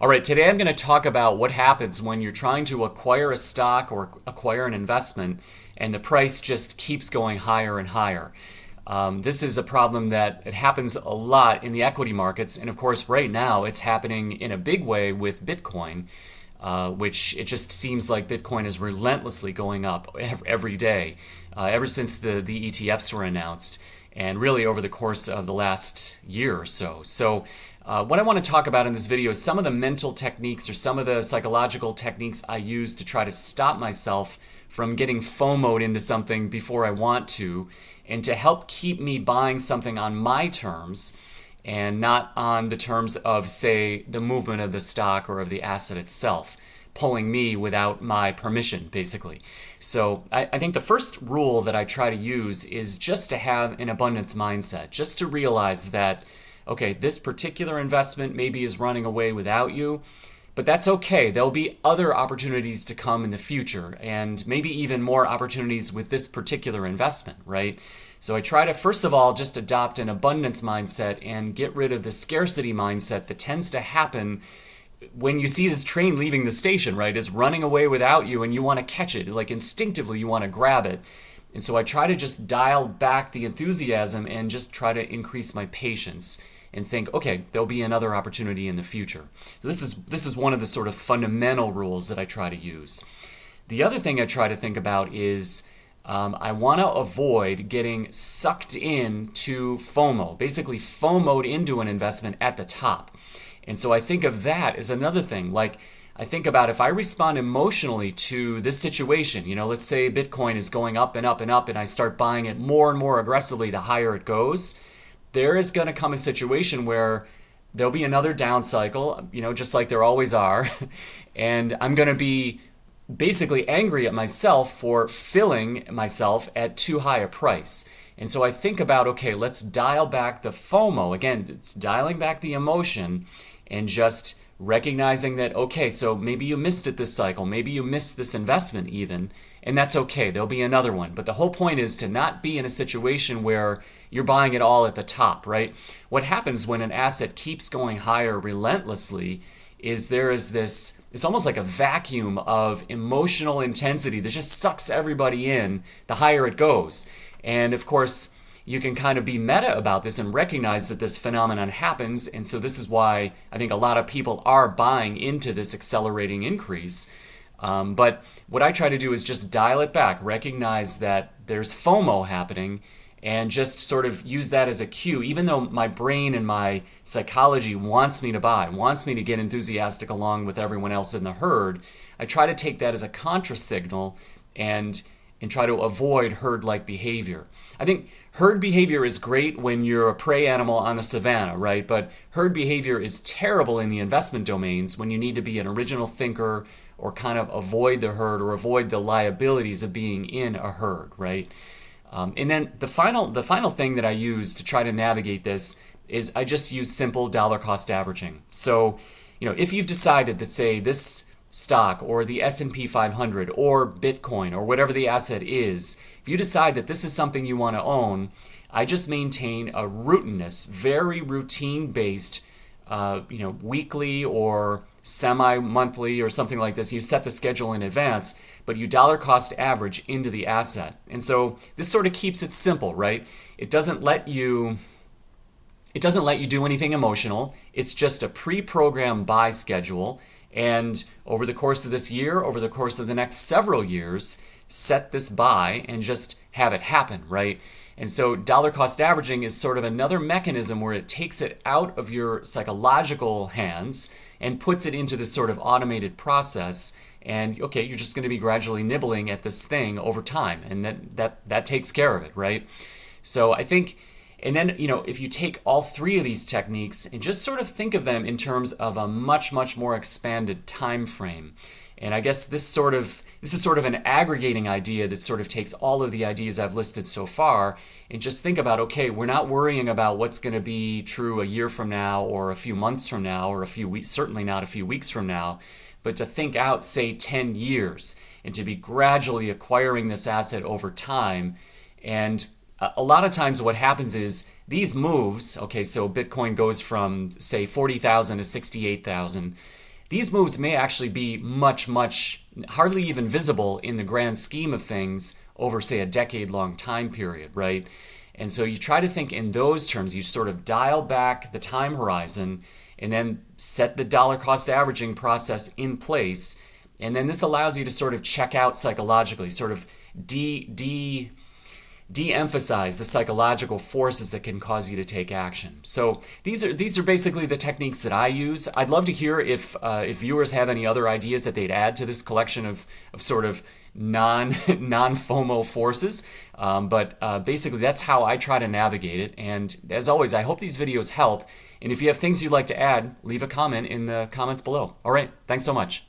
All right, today I'm going to talk about what happens when you're trying to acquire a stock or acquire an investment and the price just keeps going higher and higher. This is a problem that it happens a lot in the equity markets, and of course, right now it's happening in a big way with Bitcoin, which it just seems like Bitcoin is relentlessly going up every day, ever since the ETFs were announced, and really over the course of the last year or so. What I want to talk about in this video is some of the mental techniques or some of the psychological techniques I use to try to stop myself from getting FOMO'd into something before I want to, and to help keep me buying something on my terms and not on the terms of, say, the movement of the stock or of the asset itself, pulling me without my permission, basically. So I think the first rule that I try to use is just to have an abundance mindset, just to realize that, okay, this particular investment maybe is running away without you, but that's okay. There'll be other opportunities to come in the future, and maybe even more opportunities with this particular investment, right? So I try to, first of all, just adopt an abundance mindset and get rid of the scarcity mindset that tends to happen when you see this train leaving the station, right? It's running away without you and you want to catch it. Like instinctively, you want to grab it. And so I try to just dial back the enthusiasm and just try to increase my patience and think, okay, there'll be another opportunity in the future. So this is one of the sort of fundamental rules that I try to use. The other thing I try to think about is I want to avoid getting sucked into FOMO, basically FOMO'd into an investment at the top. And so I think of that as another thing. Like I think about if I respond emotionally to this situation, let's say Bitcoin is going up and up and up and I start buying it more and more aggressively the higher it goes, there is going to come a situation where there'll be another down cycle, just like there always are. And I'm going to be basically angry at myself for filling myself at too high a price. And so I think about, okay, let's dial back the FOMO. Again, it's dialing back the emotion and just recognizing that, okay, so maybe you missed it this cycle, maybe you missed this investment even, and that's okay, there'll be another one. But the whole point is to not be in a situation where you're buying it all at the top, right? What happens when an asset keeps going higher relentlessly is there is this, it's almost like a vacuum of emotional intensity that just sucks everybody in the higher it goes. And of course, you can kind of be meta about this and recognize that this phenomenon happens. And so this is why I think a lot of people are buying into this accelerating increase. But what I try to do is just dial it back, recognize that there's FOMO happening, and just sort of use that as a cue. Even though my brain and my psychology wants me to buy, wants me to get enthusiastic along with everyone else in the herd, I try to take that as a contra signal and try to avoid herd-like behavior. I think herd behavior is great when you're a prey animal on the savannah, right? But herd behavior is terrible in the investment domains when you need to be an original thinker or kind of avoid the herd or avoid the liabilities of being in a herd, right? And then the final thing that I use to try to navigate this is I just use simple dollar cost averaging. So, if you've decided that, say, this stock or the S&P 500 or Bitcoin or whatever the asset is, if you decide that this is something you want to own, I just maintain a routineness, very routine-based, weekly or semi-monthly or something like this. You set the schedule in advance, but you dollar cost average into the asset. And so this sort of keeps it simple, right? It doesn't let you do anything emotional. It's just a pre-programmed buy schedule. And over the course of this year, over the course of the next several years, set this buy and just have it happen, right? And so dollar cost averaging is sort of another mechanism where it takes it out of your psychological hands and puts it into this sort of automated process. And okay, you're just going to be gradually nibbling at this thing over time, and that takes care of it, right? So I think, and then if you take all three of these techniques and just sort of think of them in terms of a much more expanded time frame, and I guess this is sort of an aggregating idea that sort of takes all of the ideas I've listed so far and just think about, okay, we're not worrying about what's going to be true a year from now or a few months from now or a few weeks, certainly not a few weeks from now, but to think out, say, 10 years and to be gradually acquiring this asset over time. And a lot of times what happens is these moves, okay, so Bitcoin goes from, say, 40,000 to 68,000. these moves may actually be much, hardly even visible in the grand scheme of things over, say, a decade-long time period, right? And so you try to think in those terms. You sort of dial back the time horizon and then set the dollar cost averaging process in place. And then this allows you to sort of check out psychologically, sort of de-emphasize the psychological forces that can cause you to take action. So these are basically the techniques that I use. I'd love to hear if viewers have any other ideas that they'd add to this collection of sort of non-FOMO forces. But basically that's how I try to navigate it. And as always, I hope these videos help. And if you have things you'd like to add, leave a comment in the comments below. All right, thanks so much.